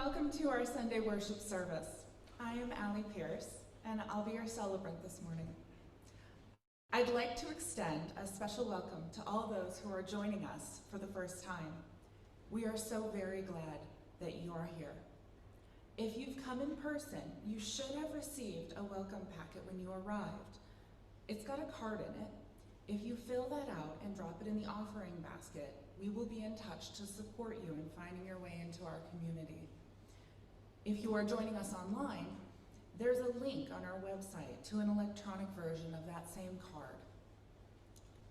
Welcome to our Sunday worship service. I am Allie Pierce, and I'll be your celebrant this morning. I'd like to extend a special welcome to all those who are joining us for the first time. We are so very glad that you are here. If you've come in person, you should have received a welcome packet when you arrived. It's got a card in it. If you fill that out and drop it in the offering basket, we will be in touch to support you in finding your way into our community. If you are joining us online, there's a link on our website to an electronic version of that same card.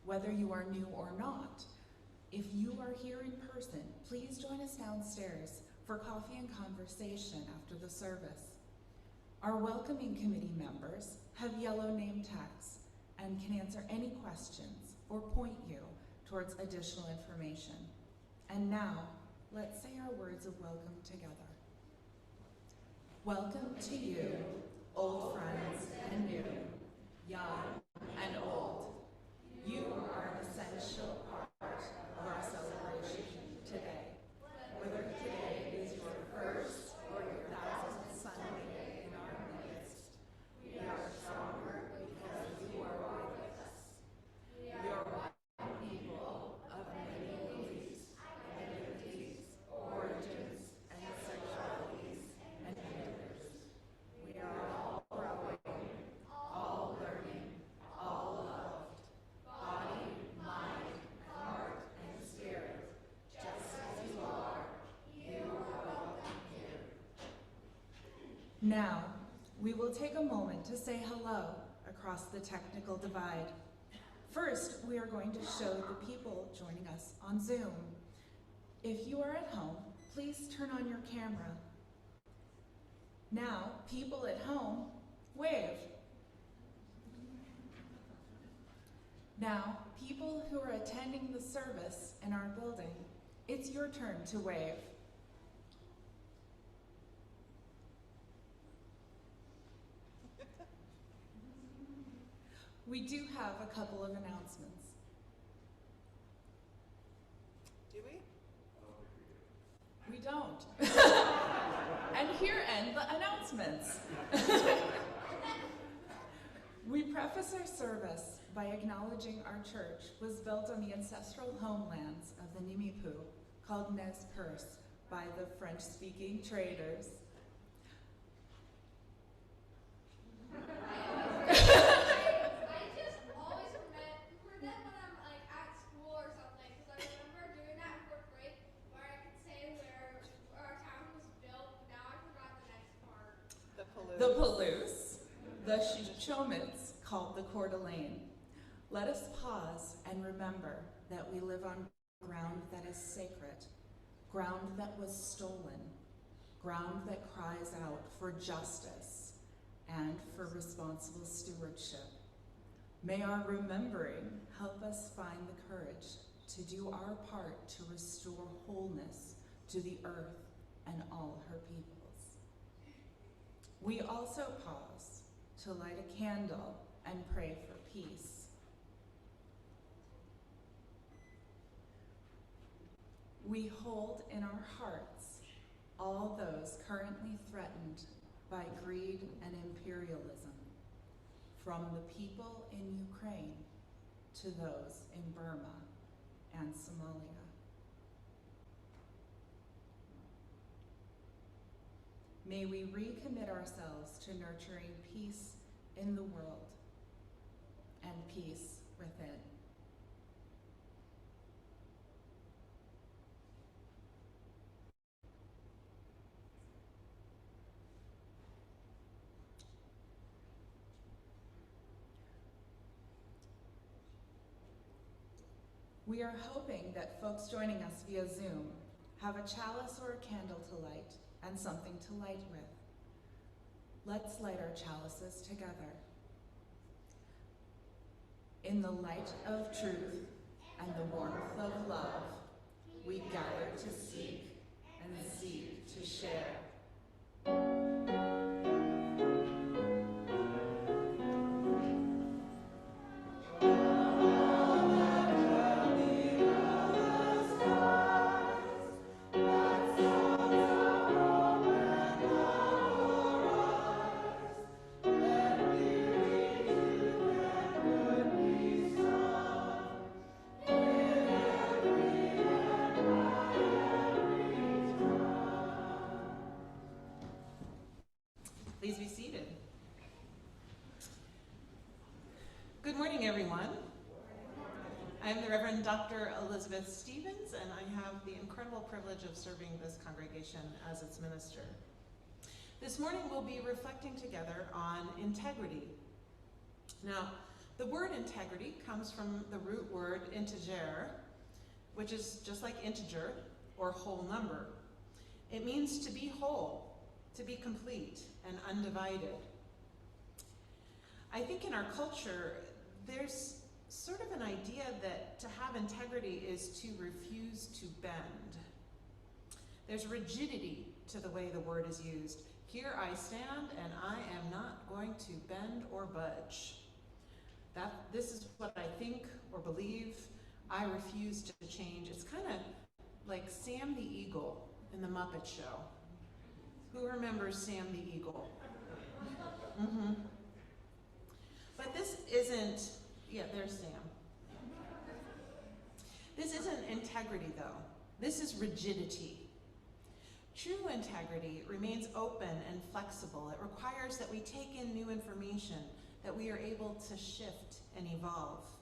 Whether you are new or not, if you are here in person, please join us downstairs for coffee and conversation after the service. Our welcoming committee members have yellow name tags and can answer any questions or point you towards additional information. And now, let's say our words of welcome together. Welcome to you, old friends and new, young and old. You are an essential part of our celebration today. Whether today is your first or your 1000th Sunday in our midst, we are stronger because you are with us. We are one people of many beliefs, identities, origins, and sexualities, and genders. We are all growing, all learning, all loved, body, mind, heart, and spirit, just as you are. You are welcome here. Now, we will take a moment to say hello across the technical divide. First, we are going to show the people joining us on Zoom. If you are at home, please turn on your camera. Now, people at home, wave. Now, people who are attending the service in our building, it's your turn to wave. We do have a couple of announcements. Do we? We don't. And here end the announcements. We preface our service by acknowledging our church was built on the ancestral homelands of the Nimipu, called Nez Perce, by the French-speaking traders. The Palouse, the Shomits called the Coeur d'Alene. Let us pause and remember that we live on ground that is sacred, ground that was stolen, ground that cries out for justice and for responsible stewardship. May our remembering help us find the courage to do our part to restore wholeness to the earth and all her peoples. We also pause to light a candle and pray for peace. We hold in our hearts all those currently threatened by greed and imperialism, from the people in Ukraine to those in Burma and Somalia. May we recommit ourselves to nurturing peace in the world and peace within. We are hoping that folks joining us via Zoom have a chalice or a candle to light and something to light with. Let's light our chalices together. In the light of truth and the warmth of love, we gather to seek and seek to share. Let's Good morning, everyone. I'm the Reverend Dr. Elizabeth Stevens, and I have the incredible privilege of serving this congregation as its minister. This morning we'll be reflecting together on integrity. Now, the word integrity comes from the root word integer, which is just like integer or whole number. It means to be whole, to be complete and undivided. I think in our culture, there's sort of an idea that to have integrity is to refuse to bend. There's rigidity to the way the word is used. Here I stand and I am not going to bend or budge. This is what I think or believe. I refuse to change. It's kind of like Sam the Eagle in the Muppet Show. Who remembers Sam the Eagle? Mm-hmm. But this isn't, yeah, there's Sam. This isn't integrity, though. This is rigidity. True integrity remains open and flexible. It requires that we take in new information, that we are able to shift and evolve.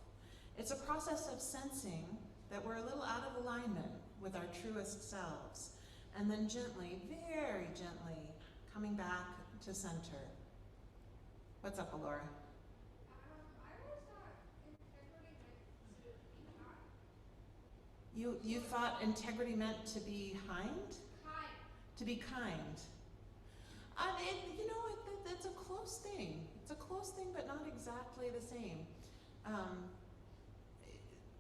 It's a process of sensing that we're a little out of alignment with our truest selves, and then gently, very gently, coming back to center. What's up, Alora? You thought integrity meant to be kind? To be kind. It's a close thing. It's a close thing, but not exactly the same.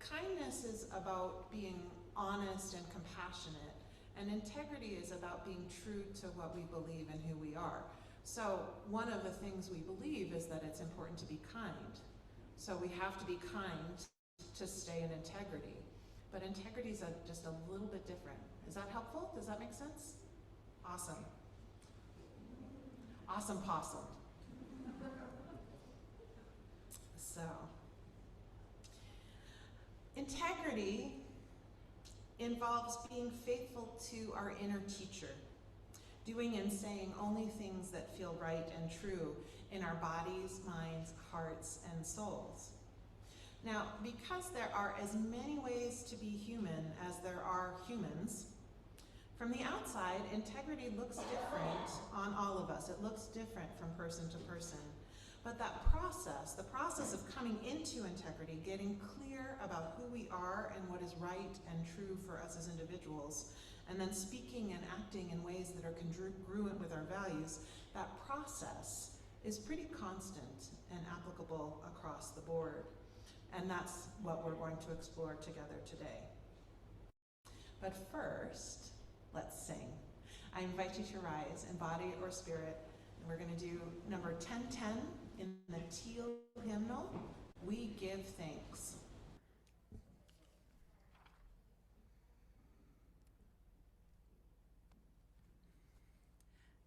Kindness is about being honest and compassionate, and integrity is about being true to what we believe and who we are. So one of the things we believe is that it's important to be kind. So we have to be kind to stay in integrity. But integrity is just a little bit different. Is that helpful? Does that make sense? Awesome. Awesome possum. So, integrity involves being faithful to our inner teacher, doing and saying only things that feel right and true in our bodies, minds, hearts, and souls. Now, because there are as many ways to be human as there are humans, from the outside, integrity looks different on all of us. It looks different from person to person. But that process, the process of coming into integrity, getting clear about who we are and what is right and true for us as individuals, and then speaking and acting in ways that are congruent with our values, that process is pretty constant and applicable across the board. And that's what we're going to explore together today. But first, let's sing. I invite you to rise in body or spirit, and we're going to do number 1010 in the teal hymnal, We Give Thanks.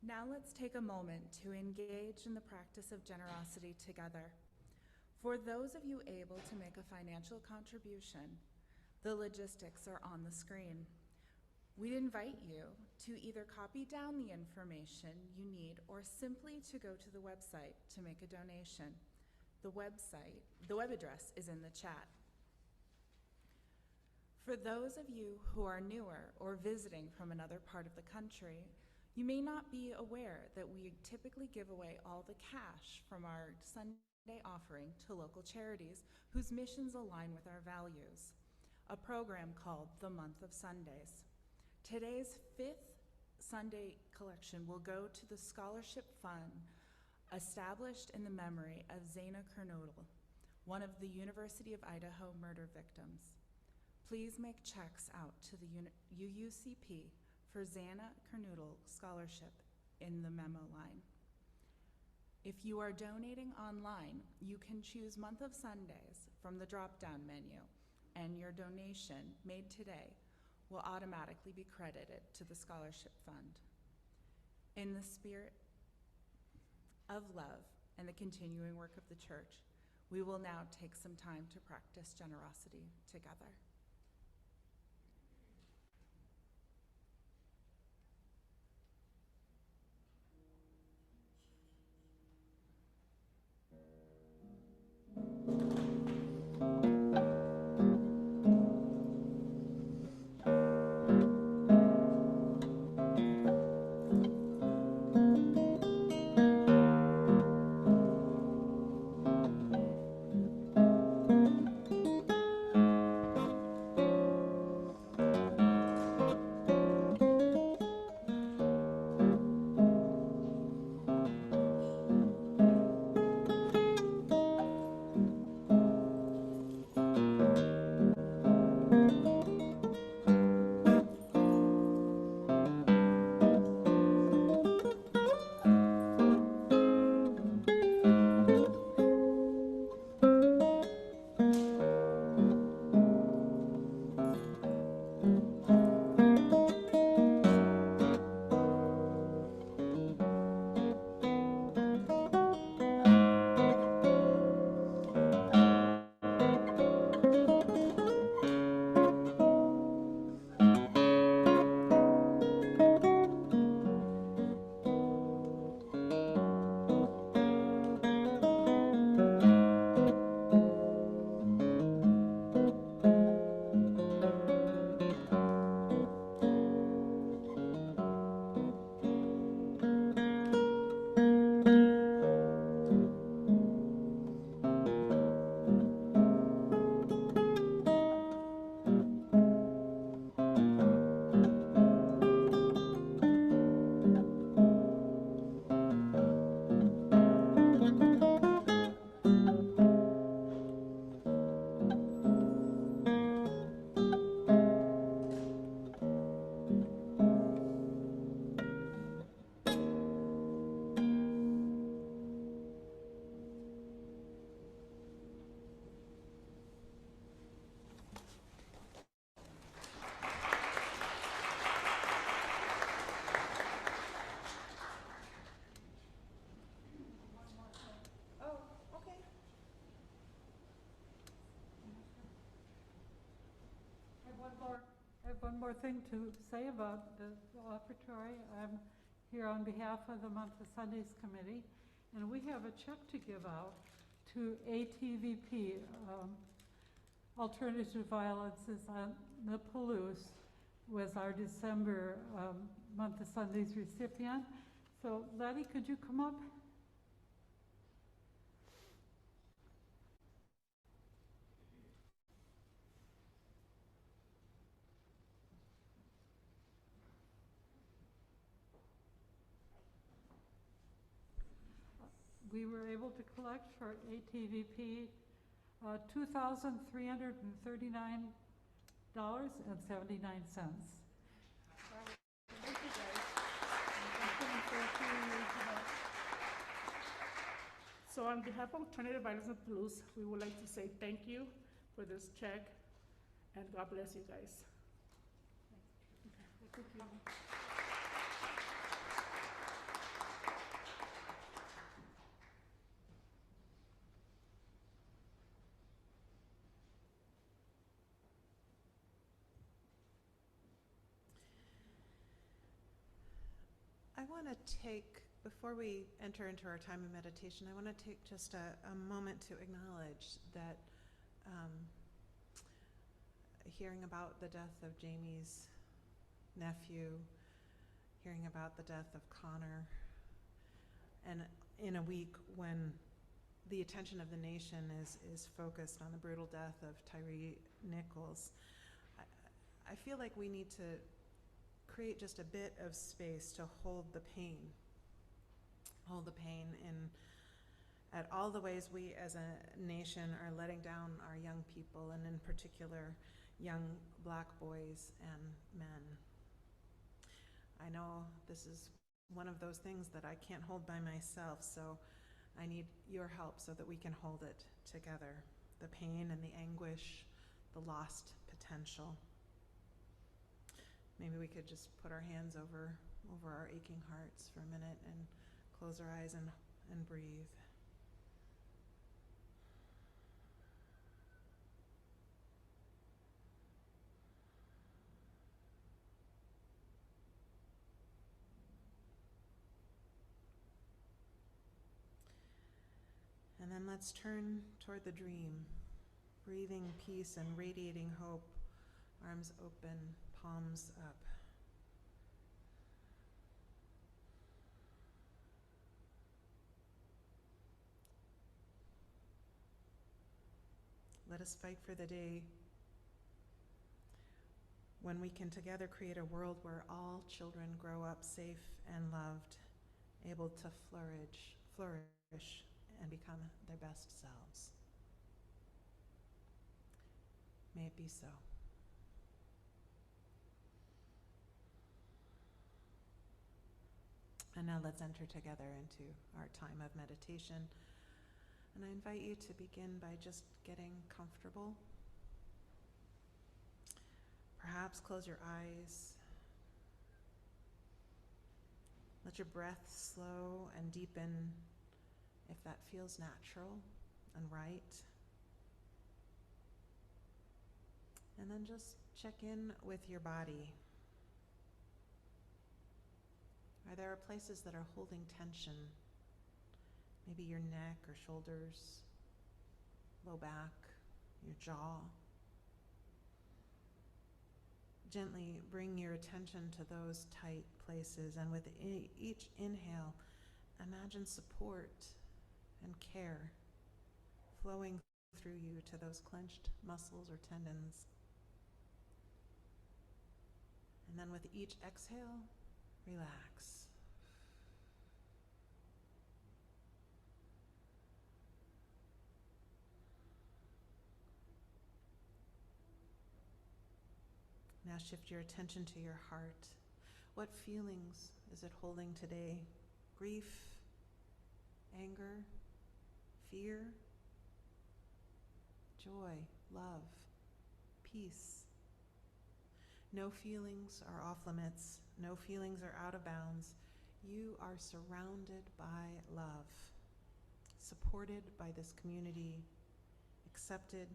Now let's take a moment to engage in the practice of generosity together. For those of you able to make a financial contribution, the logistics are on the screen. We'd invite you to either copy down the information you need or simply to go to the website to make a donation. The web address is in the chat. For those of you who are newer or visiting from another part of the country, you may not be aware that we typically give away all the cash from our Sunday offering to local charities whose missions align with our values, a program called the Month of Sundays. Today's 5th Sunday collection will go to the scholarship fund established in the memory of Zana Kernodle, one of the University of Idaho murder victims. Please make checks out to the UUCP for Zana Kernodle Scholarship in the memo line. If you are donating online, you can choose Month of Sundays from the drop-down menu, and your donation made today will automatically be credited to the scholarship fund. In the spirit of love and the continuing work of the church, we will now take some time to practice generosity together. I have one more thing to say about the offertory. I'm here on behalf of the Month of Sundays Committee, and we have a check to give out to ATVP, Alternative Violences on the Palouse, was our December Month of Sundays recipient. So, Letty, could you come up? We were able to collect for ATVP $2,339.79. Thank you, guys. So on behalf of Alternative Violence and Toulouse, we would like to say thank you for this check, and God bless you guys. Thank you. I want to take, before we enter into our time of meditation, I want to take just a moment to acknowledge that hearing about the death of Jamie's nephew, hearing about the death of Connor, and in a week when the attention of the nation is focused on the brutal death of Tyree Nichols, I feel like we need to create just a bit of space to hold the pain in at all the ways we as a nation are letting down our young people, and in particular young Black boys and men. I know this is one of those things that I can't hold by myself, so I need your help so that we can hold it together. The pain and the anguish, the lost potential. Maybe we could just put our hands over our aching hearts for a minute and close our eyes and breathe. And then let's turn toward the dream, breathing peace and radiating hope, arms open, palms up. Let us fight for the day when we can together create a world where all children grow up safe and loved, able to flourish, and become their best selves. May it be so. And now let's enter together into our time of meditation. And I invite you to begin by just getting comfortable. Perhaps close your eyes. Let your breath slow and deepen if that feels natural and right. And then just check in with your body. Are there places that are holding tension? Maybe your neck or shoulders, low back, your jaw. Gently bring your attention to those tight places, and with each inhale, imagine support and care flowing through you to those clenched muscles or tendons. And then with each exhale, relax. Now shift your attention to your heart. What feelings is it holding today? Grief, anger, fear, joy, love, peace. No feelings are off limits. No feelings are out of bounds. You are surrounded by love, supported by this community, accepted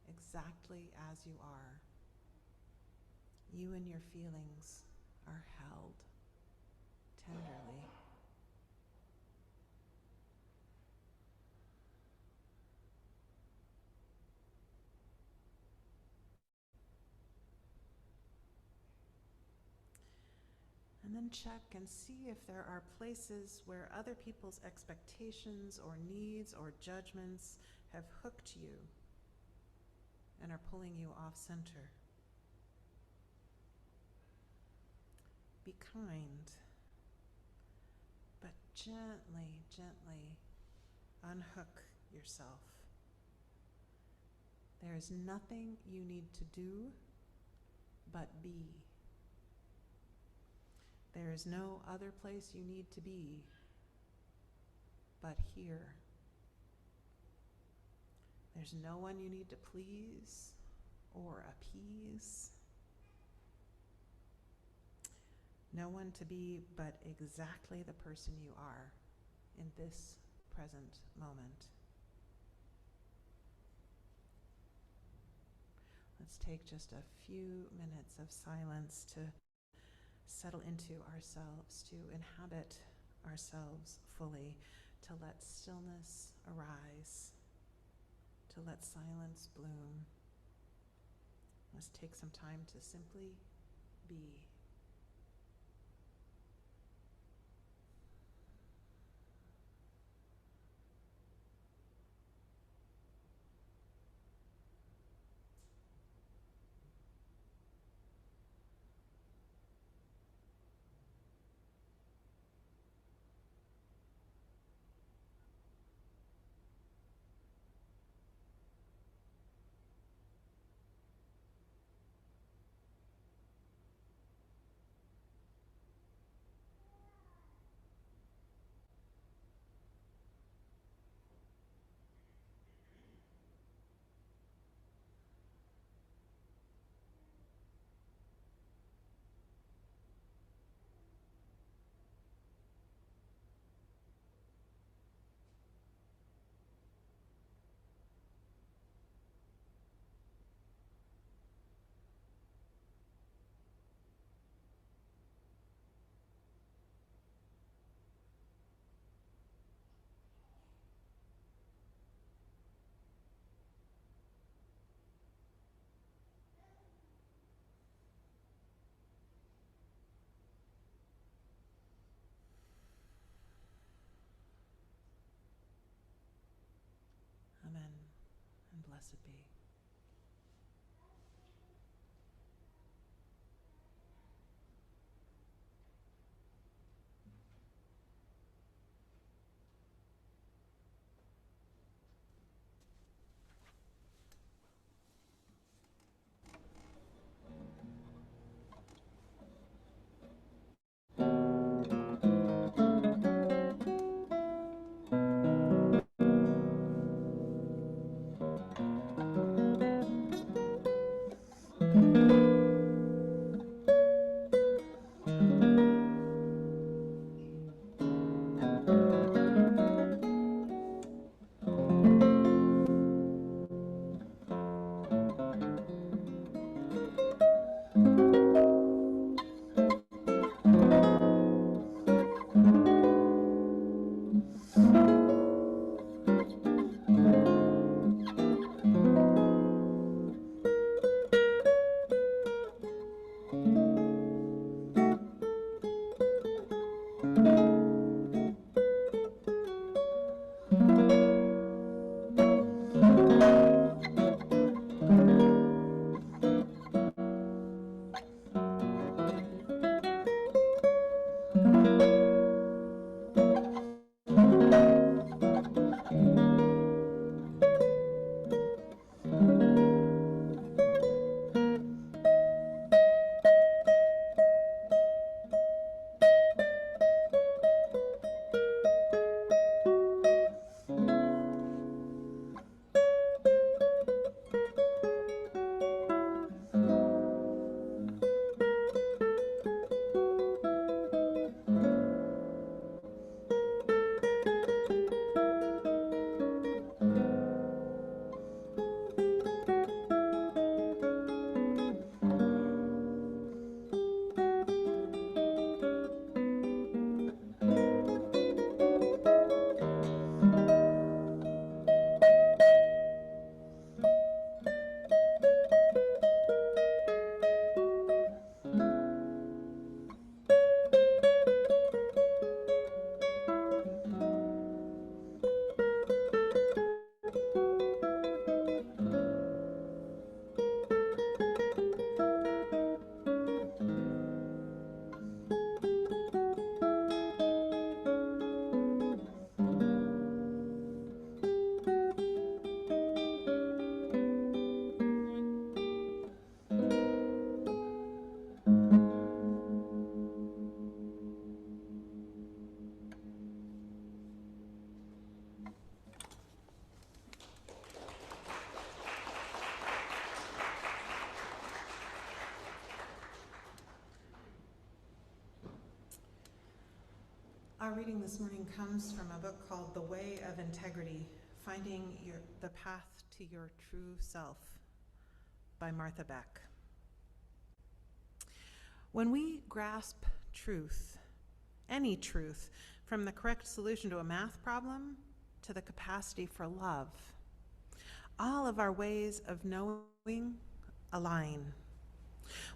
exactly as you are. you and your feelings are held tenderly. And then check and see if there are places where other people's expectations or needs or judgments have hooked you and are pulling you off center. Be kind, but gently, gently unhook yourself. There is nothing you need to do but be. There is no other place you need to be but here. There's no one you need to please or appease. No one to be but exactly the person you are in this present moment. Let's take just a few minutes of silence to settle into ourselves, to inhabit ourselves fully, to let stillness arise, to let silence bloom. Let's take some time to simply be. Amen, and blessed be. Our reading this morning comes from a book called The Way of Integrity, Finding the Path to Your True Self by Martha Beck. When we grasp truth, any truth, from the correct solution to a math problem to the capacity for love, all of our ways of knowing align.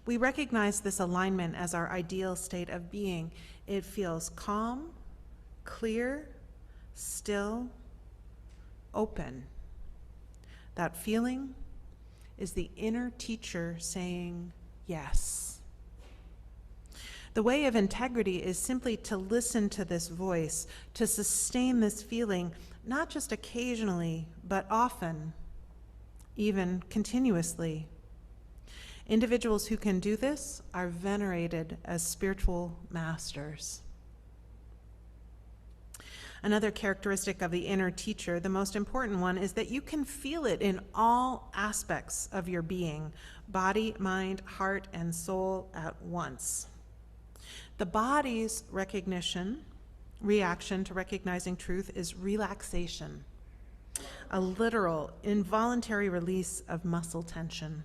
We recognize this alignment as our ideal state of being. It feels calm, clear, still, open. That feeling is the inner teacher saying yes. The way of integrity is simply to listen to this voice, to sustain this feeling, not just occasionally, but often, even continuously. Individuals who can do this are venerated as spiritual masters. Another characteristic of the inner teacher, the most important one, is that you can feel it in all aspects of your being, body, mind, heart, and soul at once. The body's reaction to recognizing truth is relaxation, a literal, involuntary release of muscle tension.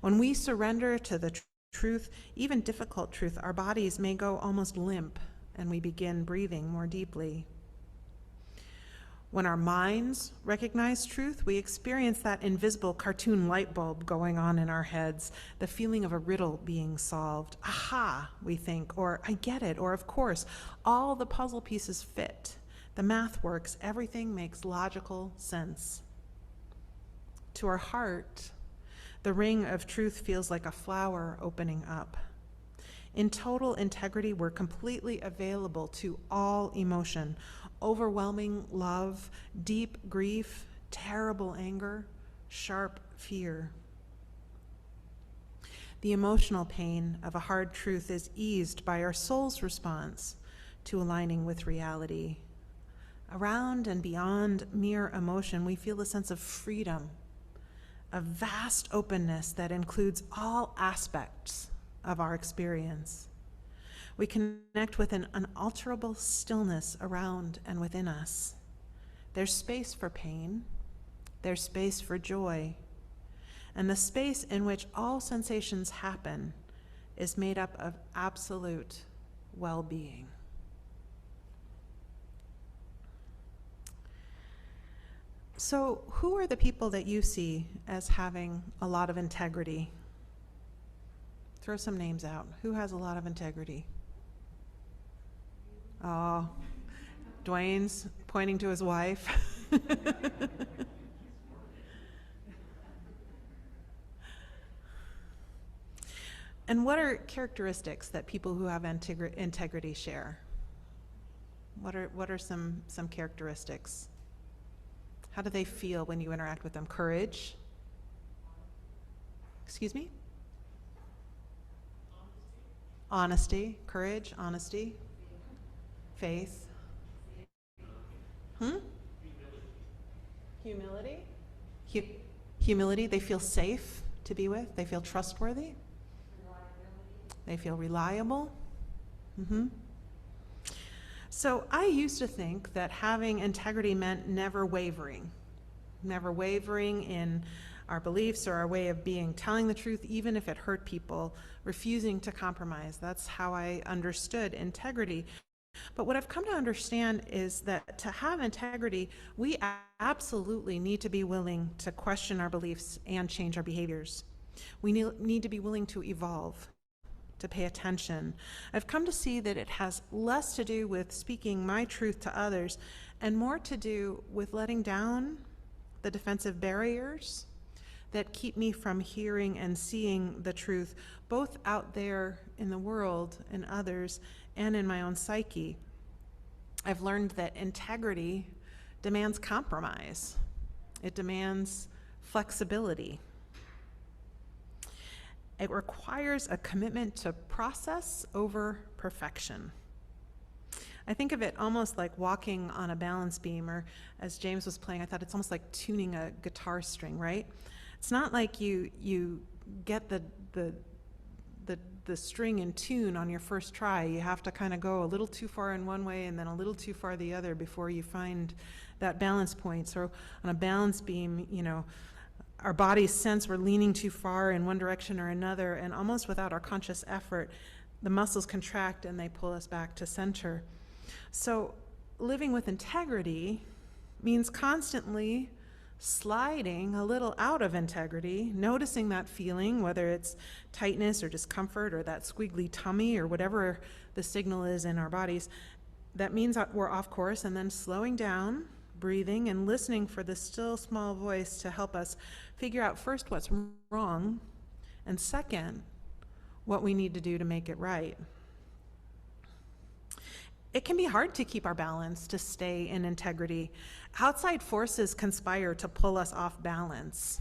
When we surrender to the truth, even difficult truth, our bodies may go almost limp and we begin breathing more deeply. When our minds recognize truth, we experience that invisible cartoon light bulb going on in our heads, the feeling of a riddle being solved. Aha, we think, or I get it, or of course, all the puzzle pieces fit. The math works, everything makes logical sense. To our heart, the ring of truth feels like a flower opening up. In total integrity, we're completely available to all emotion, overwhelming love, deep grief, terrible anger, sharp fear. The emotional pain of a hard truth is eased by our soul's response to aligning with reality. Around and beyond mere emotion, we feel a sense of freedom, a vast openness that includes all aspects of our experience. We connect with an unalterable stillness around and within us. There's space for pain, there's space for joy, and the space in which all sensations happen is made up of absolute well-being. So, who are the people that you see as having a lot of integrity? Throw some names out. Who has a lot of integrity? Oh, Dwayne's pointing to his wife. And what are characteristics that people who have integrity share? What are some characteristics? How do they feel when you interact with them? Courage? Excuse me? Honesty, courage, honesty, faith. Humility. Humility, they feel safe to be with, they feel trustworthy. They feel reliable. So I used to think that having integrity meant never wavering in our beliefs or our way of being, telling the truth even if it hurt people, refusing to compromise. That's how I understood integrity. But what I've come to understand is that to have integrity, we absolutely need to be willing to question our beliefs and change our behaviors. We need to be willing to evolve, to pay attention. I've come to see that it has less to do with speaking my truth to others and more to do with letting down the defensive barriers that keep me from hearing and seeing the truth, both out there in the world and others and in my own psyche. I've learned that integrity demands compromise. It demands flexibility. It requires a commitment to process over perfection. I think of it almost like walking on a balance beam, or as James was playing, I thought it's almost like tuning a guitar string, right? It's not like you get the the string in tune on your first try. You have to kind of go a little too far in one way and then a little too far the other before you find that balance point. So on a balance beam, you know, our bodies sense we're leaning too far in one direction or another, and almost without our conscious effort, the muscles contract and they pull us back to center. So living with integrity means constantly sliding a little out of integrity, noticing that feeling, whether it's tightness or discomfort or that squiggly tummy or whatever the signal is in our bodies. That means that we're off course, and then slowing down, breathing, and listening for the still small voice to help us figure out first what's wrong, and second, what we need to do to make it right. It can be hard to keep our balance, to stay in integrity. Outside forces conspire to pull us off balance.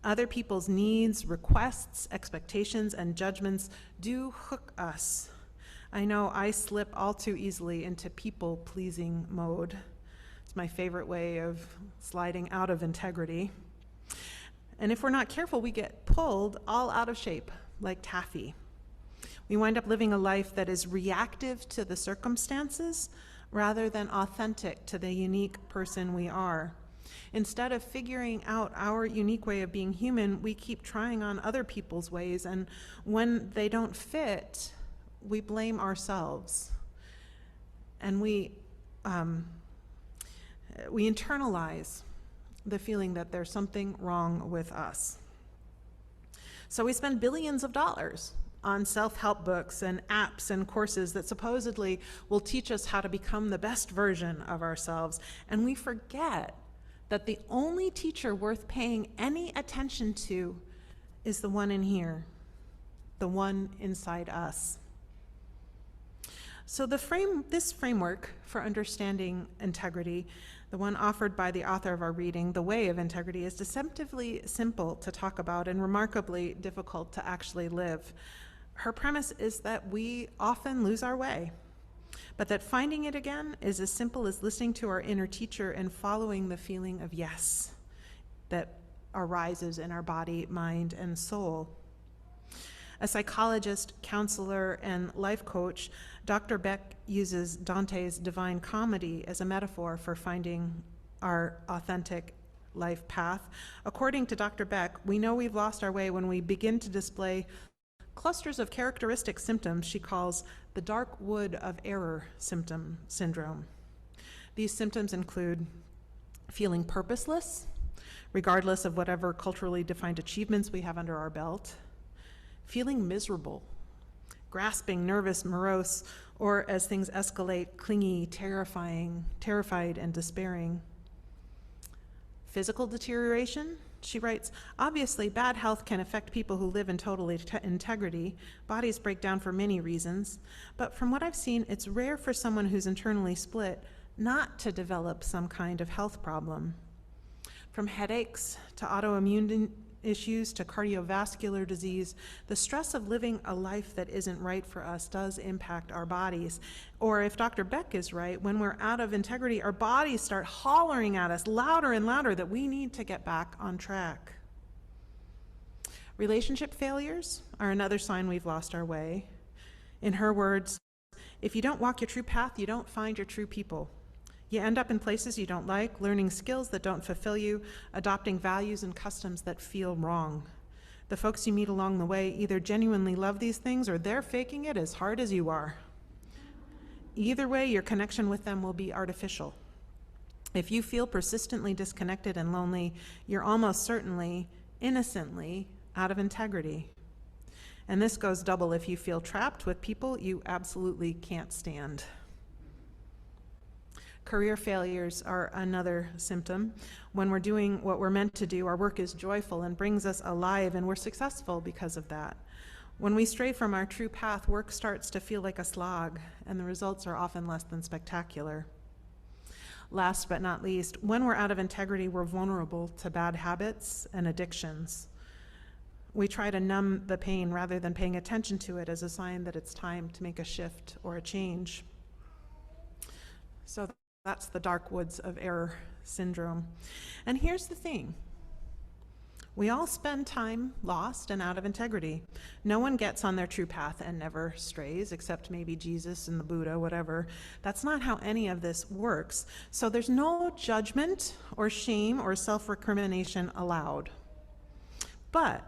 Other people's needs, requests, expectations, and judgments do hook us. I know I slip all too easily into people-pleasing mode. It's my favorite way of sliding out of integrity. And if we're not careful, we get pulled all out of shape, like taffy. We wind up living a life that is reactive to the circumstances rather than authentic to the unique person we are. Instead of figuring out our unique way of being human, we keep trying on other people's ways, and when they don't fit, we blame ourselves. And we internalize the feeling that there's something wrong with us. So we spend billions of dollars on self-help books and apps and courses that supposedly will teach us how to become the best version of ourselves. And we forget that the only teacher worth paying any attention to is the one in here, the one inside us. So this framework for understanding integrity, the one offered by the author of our reading, The Way of Integrity, is deceptively simple to talk about and remarkably difficult to actually live. Her premise is that we often lose our way, but that finding it again is as simple as listening to our inner teacher and following the feeling of yes that arises in our body, mind, and soul. A psychologist, counselor, and life coach, Dr. Beck uses Dante's Divine Comedy as a metaphor for finding our authentic life path. According to Dr. Beck, we know we've lost our way when we begin to display clusters of characteristic symptoms she calls the dark wood of error syndrome. These symptoms include feeling purposeless, regardless of whatever culturally defined achievements we have under our belt, feeling miserable, grasping, nervous, morose, or as things escalate, clingy, terrified, and despairing. Physical deterioration, she writes, obviously bad health can affect people who live in total integrity. Bodies break down for many reasons, but from what I've seen, it's rare for someone who's internally split not to develop some kind of health problem. From headaches to autoimmune issues to cardiovascular disease, the stress of living a life that isn't right for us does impact our bodies. Or if Dr. Beck is right, when we're out of integrity, our bodies start hollering at us louder and louder that we need to get back on track. Relationship failures are another sign we've lost our way. In her words, if you don't walk your true path, you don't find your true people. You end up in places you don't like, learning skills that don't fulfill you, adopting values and customs that feel wrong. The folks you meet along the way either genuinely love these things or they're faking it as hard as you are. Either way, your connection with them will be artificial. If you feel persistently disconnected and lonely, you're almost certainly, innocently, out of integrity. And this goes double if you feel trapped with people you absolutely can't stand. Career failures are another symptom. When we're doing what we're meant to do, our work is joyful and brings us alive, and we're successful because of that. When we stray from our true path, work starts to feel like a slog, and the results are often less than spectacular. Last but not least, when we're out of integrity, we're vulnerable to bad habits and addictions. We try to numb the pain rather than paying attention to it as a sign that it's time to make a shift or a change. So that's the dark woods of error syndrome. And here's the thing. We all spend time lost and out of integrity. No one gets on their true path and never strays, except maybe Jesus and the Buddha, whatever. That's not how any of this works. So there's no judgment or shame or self-recrimination allowed. But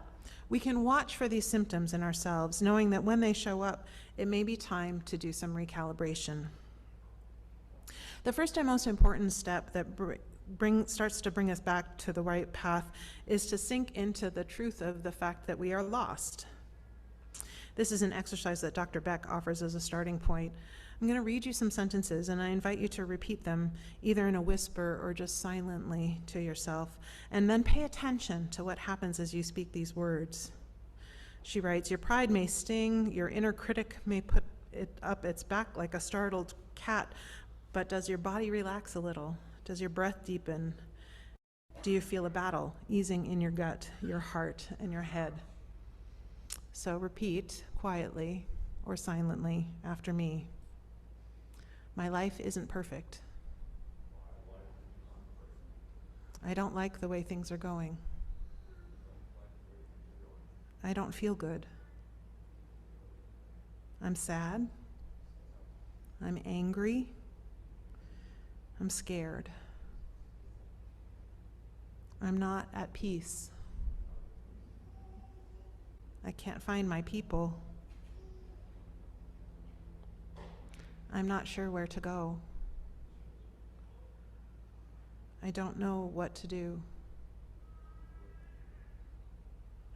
we can watch for these symptoms in ourselves, knowing that when they show up, it may be time to do some recalibration. The first and most important step that starts to bring us back to the right path is to sink into the truth of the fact that we are lost. This is an exercise that Dr. Beck offers as a starting point. I'm going to read you some sentences, and I invite you to repeat them either in a whisper or just silently to yourself, and then pay attention to what happens as you speak these words. She writes, "Your pride may sting, your inner critic may put it up its back like a startled cat, but does your body relax a little? Does your breath deepen? Do you feel a battle easing in your gut, your heart, and your head?" So repeat quietly or silently after me. My life isn't perfect. I don't like the way things are going. I don't feel good. I'm sad. I'm angry. I'm scared. I'm not at peace. I can't find my people. I'm not sure where to go. I don't know what to do.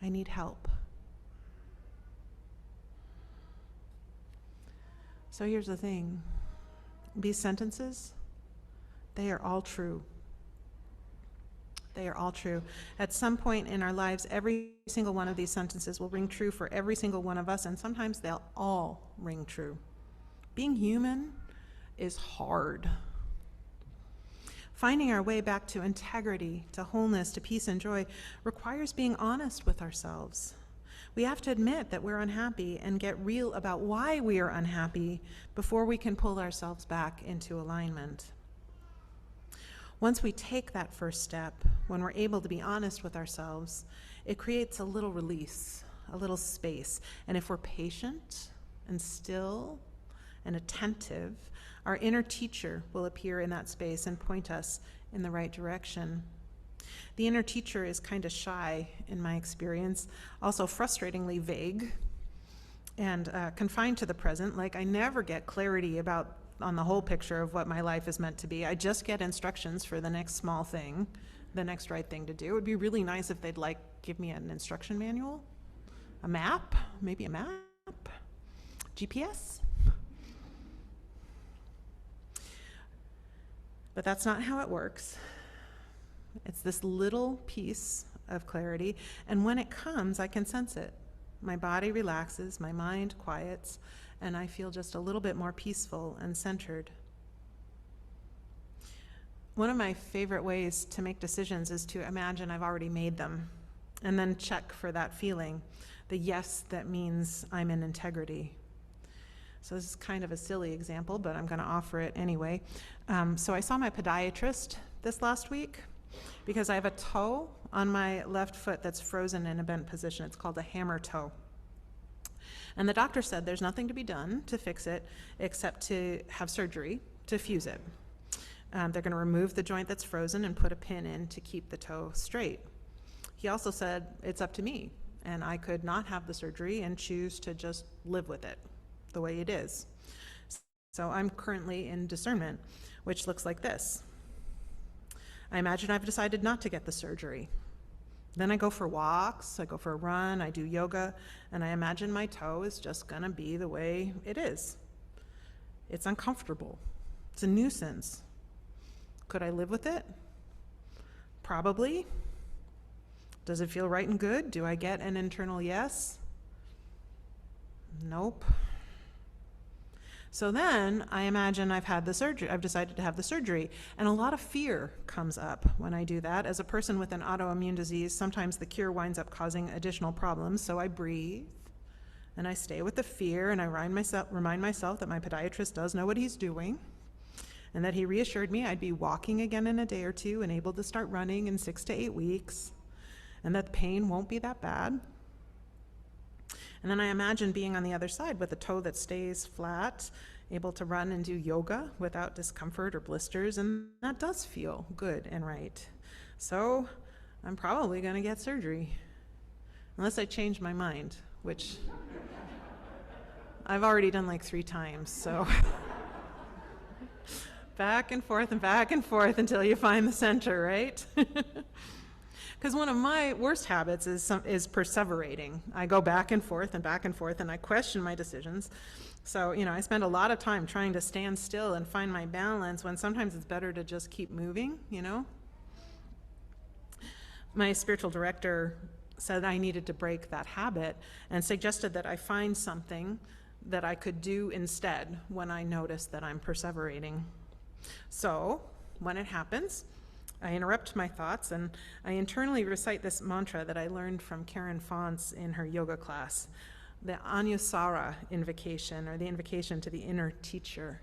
I need help. So here's the thing. These sentences, they are all true. They are all true. At some point in our lives, every single one of these sentences will ring true for every single one of us, and sometimes they'll all ring true. Being human is hard. Finding our way back to integrity, to wholeness, to peace and joy requires being honest with ourselves. We have to admit that we're unhappy and get real about why we are unhappy before we can pull ourselves back into alignment. Once we take that first step, when we're able to be honest with ourselves, it creates a little release, a little space. And if we're patient and still and attentive, our inner teacher will appear in that space and point us in the right direction. The inner teacher is kind of shy in my experience, also frustratingly vague and confined to the present. Like, I never get clarity on the whole picture of what my life is meant to be. I just get instructions for the next small thing, the next right thing to do. It would be really nice if they'd give me an instruction manual, a map, maybe a map, GPS. But that's not how it works. It's this little piece of clarity, and when it comes, I can sense it. My body relaxes, my mind quiets, and I feel just a little bit more peaceful and centered. One of my favorite ways to make decisions is to imagine I've already made them, and then check for that feeling, the yes that means I'm in integrity. So this is kind of a silly example, but I'm going to offer it anyway. So I saw my podiatrist this last week because I have a toe on my left foot that's frozen in a bent position. It's called a hammer toe. And the doctor said there's nothing to be done to fix it except to have surgery to fuse it. They're going to remove the joint that's frozen and put a pin in to keep the toe straight. He also said it's up to me, and I could not have the surgery and choose to just live with it the way it is. So I'm currently in discernment, which looks like this. I imagine I've decided not to get the surgery. Then I go for walks, I go for a run, I do yoga, and I imagine my toe is just gonna be the way it is. It's uncomfortable. It's a nuisance. Could I live with it? Probably. Does it feel right and good? Do I get an internal yes? Nope. So then I imagine I've had the surgery, I've decided to have the surgery, and a lot of fear comes up when I do that. As a person with an autoimmune disease, sometimes the cure winds up causing additional problems, so I breathe, and I stay with the fear, and I remind myself that my podiatrist does know what he's doing, and that he reassured me I'd be walking again in a day or two and able to start running in 6 to 8 weeks. and that the pain won't be that bad. And then I imagine being on the other side with a toe that stays flat, able to run and do yoga without discomfort or blisters, and that does feel good and right. So I'm probably going to get surgery, unless I change my mind, which I've already done like 3 times, so back and forth until you find the center, right? Because one of my worst habits is perseverating. I go back and forth, and I question my decisions. So, I spend a lot of time trying to stand still and find my balance when sometimes it's better to just keep moving, My spiritual director said I needed to break that habit and suggested that I find something that I could do instead when I notice that I'm perseverating. So, when it happens, I interrupt my thoughts and I internally recite this mantra that I learned from Karen Fonts in her yoga class, the Anusara invocation, or the invocation to the inner teacher.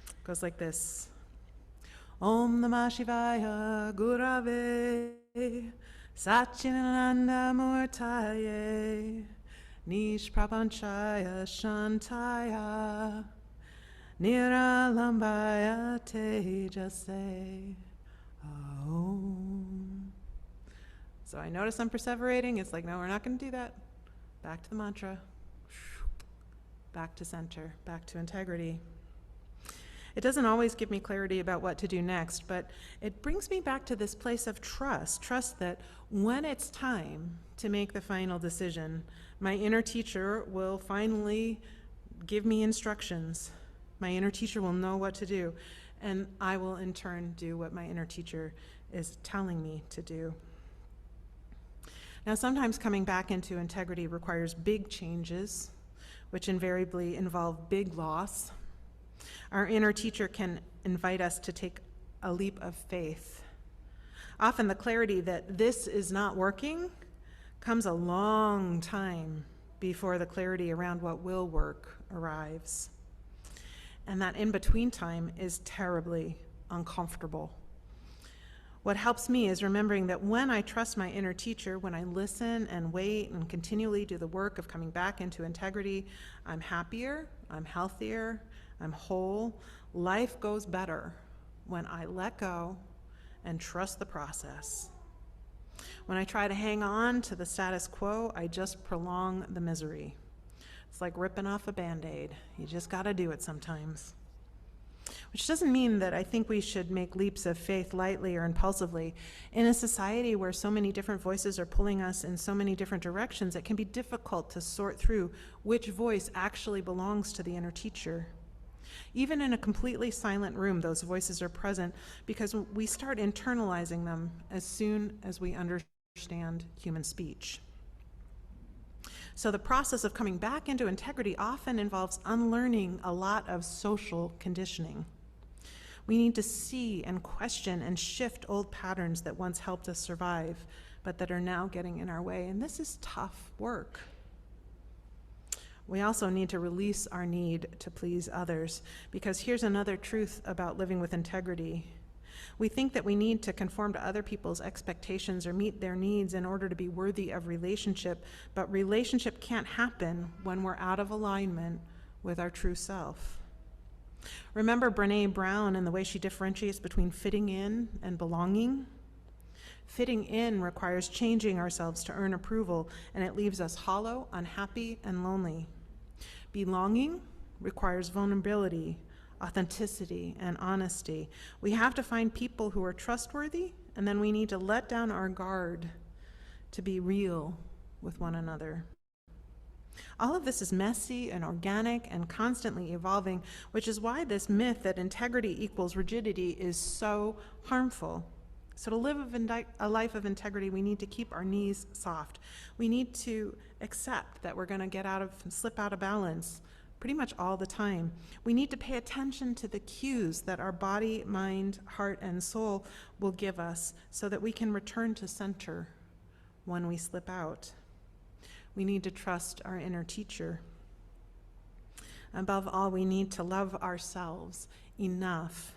It goes like this. Om Namah Shivaya Gurave Satchidananda Murtaye Nishprapanchaya Shantaya Niralambaya Tejase Om. So I notice I'm perseverating. It's like, no, we're not going to do that. Back to the mantra. Back to center. Back to integrity. It doesn't always give me clarity about what to do next, but it brings me back to this place of trust. Trust that when it's time to make the final decision, my inner teacher will finally give me instructions. My inner teacher will know what to do, and I will in turn do what my inner teacher is telling me to do. Now, sometimes coming back into integrity requires big changes, which invariably involve big loss. Our inner teacher can invite us to take a leap of faith. Often the clarity that this is not working comes a long time before the clarity around what will work arrives. And that in-between time is terribly uncomfortable. What helps me is remembering that when I trust my inner teacher, when I listen and wait and continually do the work of coming back into integrity, I'm happier, I'm healthier, I'm whole. Life goes better when I let go and trust the process. When I try to hang on to the status quo, I just prolong the misery. It's like ripping off a Band-Aid. You just got to do it sometimes. Which doesn't mean that I think we should make leaps of faith lightly or impulsively. In a society where so many different voices are pulling us in so many different directions, it can be difficult to sort through which voice actually belongs to the inner teacher. Even in a completely silent room, those voices are present because we start internalizing them as soon as we understand human speech. So the process of coming back into integrity often involves unlearning a lot of social conditioning. We need to see and question and shift old patterns that once helped us survive, but that are now getting in our way. And this is tough work. We also need to release our need to please others, because here's another truth about living with integrity. We think that we need to conform to other people's expectations or meet their needs in order to be worthy of relationship, but relationship can't happen when we're out of alignment with our true self. Remember Brené Brown and the way she differentiates between fitting in and belonging? Fitting in requires changing ourselves to earn approval, and it leaves us hollow, unhappy, and lonely. Belonging requires vulnerability, authenticity, and honesty. We have to find people who are trustworthy, and then we need to let down our guard to be real with one another. All of this is messy and organic and constantly evolving, which is why this myth that integrity equals rigidity is so harmful. So to live a life of integrity, we need to keep our knees soft. We need to accept that we're going to slip out of balance pretty much all the time. We need to pay attention to the cues that our body, mind, heart, and soul will give us so that we can return to center when we slip out. We need to trust our inner teacher. Above all, we need to love ourselves enough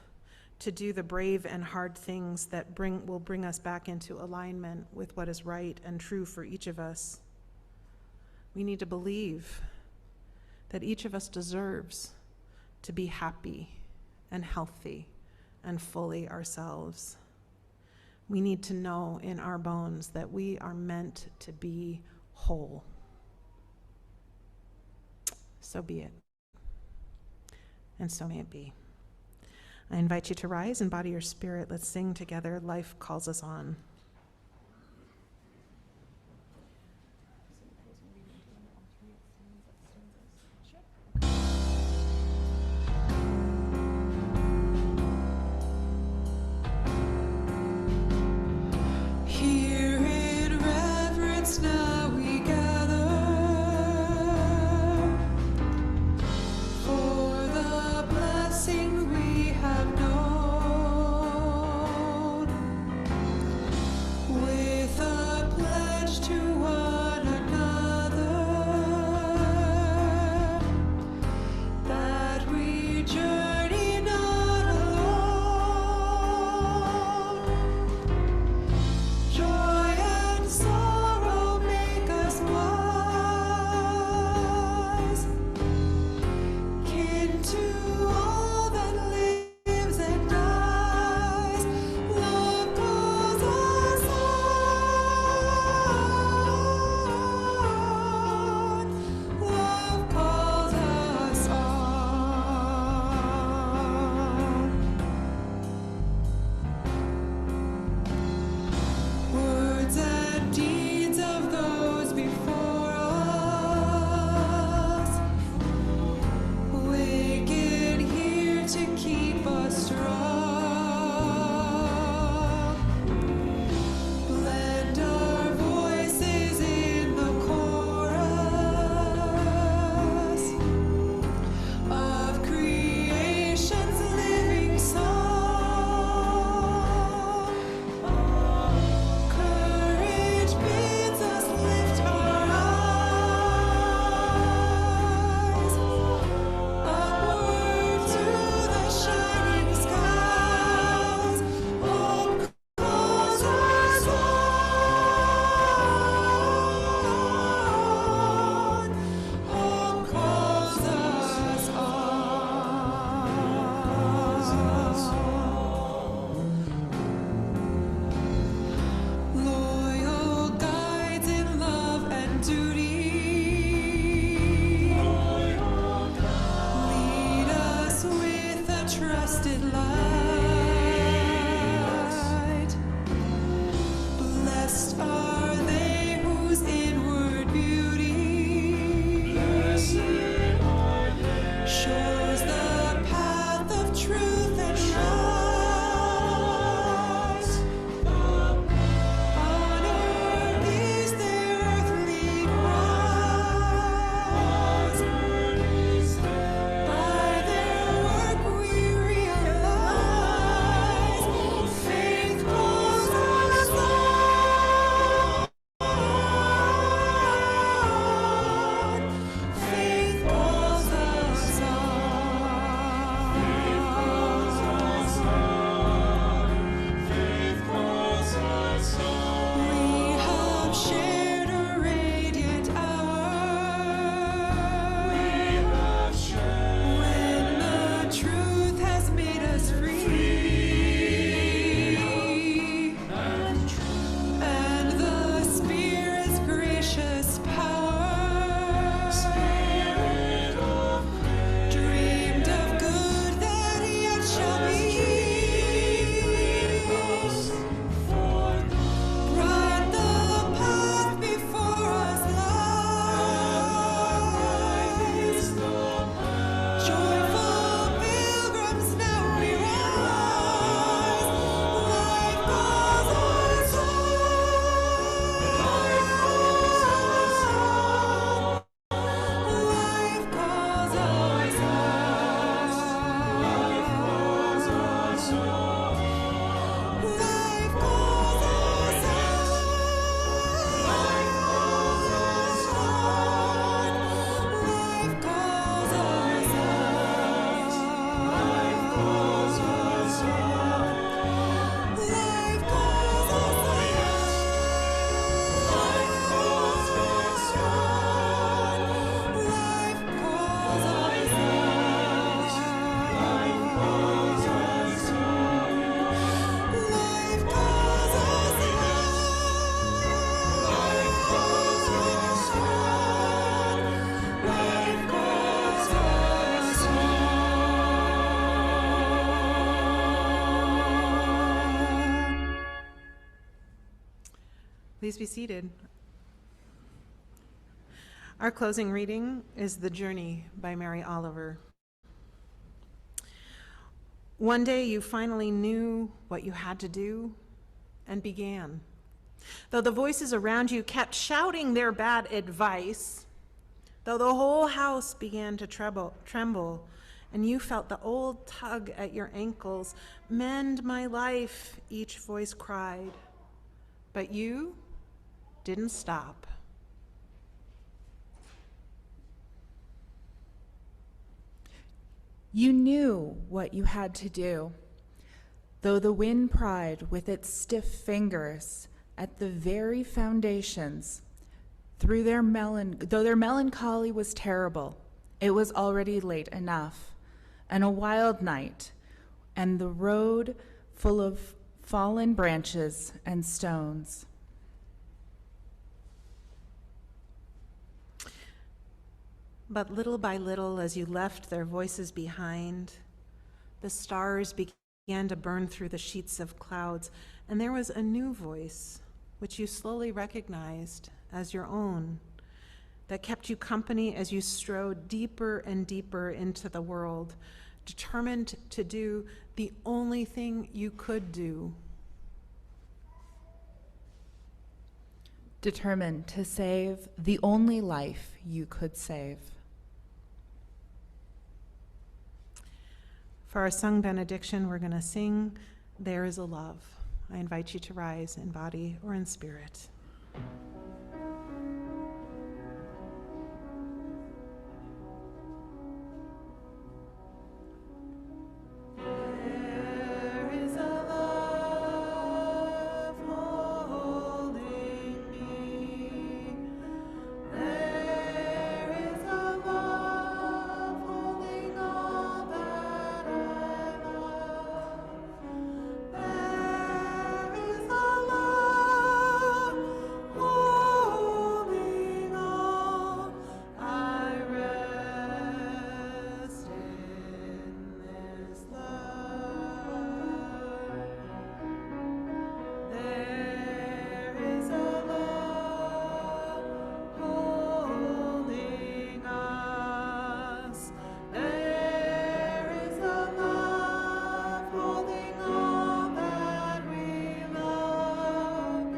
to do the brave and hard things that will bring us back into alignment with what is right and true for each of us. We need to believe that each of us deserves to be happy and healthy and fully ourselves. We need to know in our bones that we are meant to be whole. So be it. And so may it be. I invite you to rise and body your spirit. Let's sing together, Life Calls Us On. Here in reverence now we gather for the blessing we have known. Please be seated. Our closing reading is The Journey by Mary Oliver. One day you finally knew what you had to do and began. Though the voices around you kept shouting their bad advice, though the whole house began to tremble, and you felt the old tug at your ankles, "Mend my life," each voice cried. But you didn't stop. You knew what you had to do, though the wind pried with its stiff fingers at the very foundations. Though their melancholy was terrible, it was already late enough, and a wild night, and the road full of fallen branches and stones. But little by little, as you left their voices behind, the stars began to burn through the sheets of clouds, and there was a new voice, which you slowly recognized as your own, that kept you company as you strode deeper and deeper into the world, determined to do the only thing you could do. Determined to save the only life you could save. For our sung benediction, we're going to sing, "There is a Love." I invite you to rise in body or in spirit. There is a love holding me. There is a love holding all that I love. There is a love holding all. I rest in this love. There is a love holding us. There is a love holding all that we love.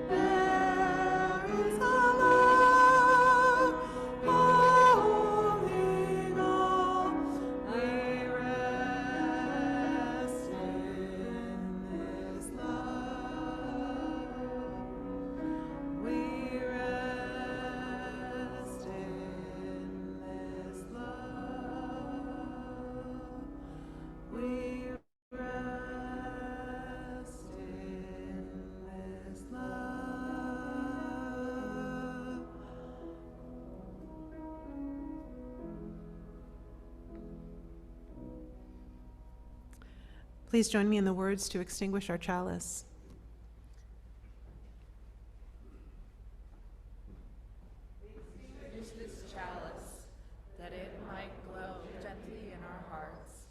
There is a love holding all. We rest in this love. We rest in this love. We rest in this love. Please join me in the words to extinguish our chalice. Extinguish this chalice, that it might glow gently in our hearts.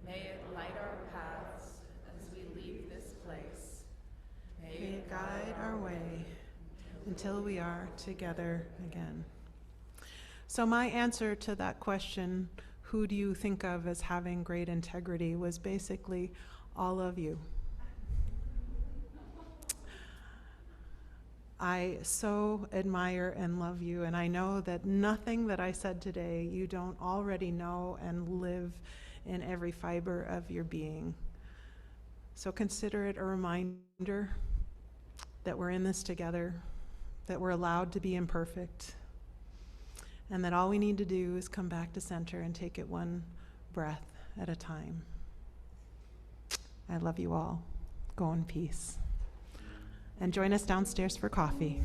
May it light our paths as we leave this place. May it guide our way until we are together again. So my answer to that question, who do you think of as having great integrity, was basically all of you. I so admire and love you, and I know that nothing that I said today you don't already know and live in every fiber of your being. So consider it a reminder that we're in this together, that we're allowed to be imperfect, and that all we need to do is come back to center and take it one breath at a time. I love you all. Go in peace. And join us downstairs for coffee.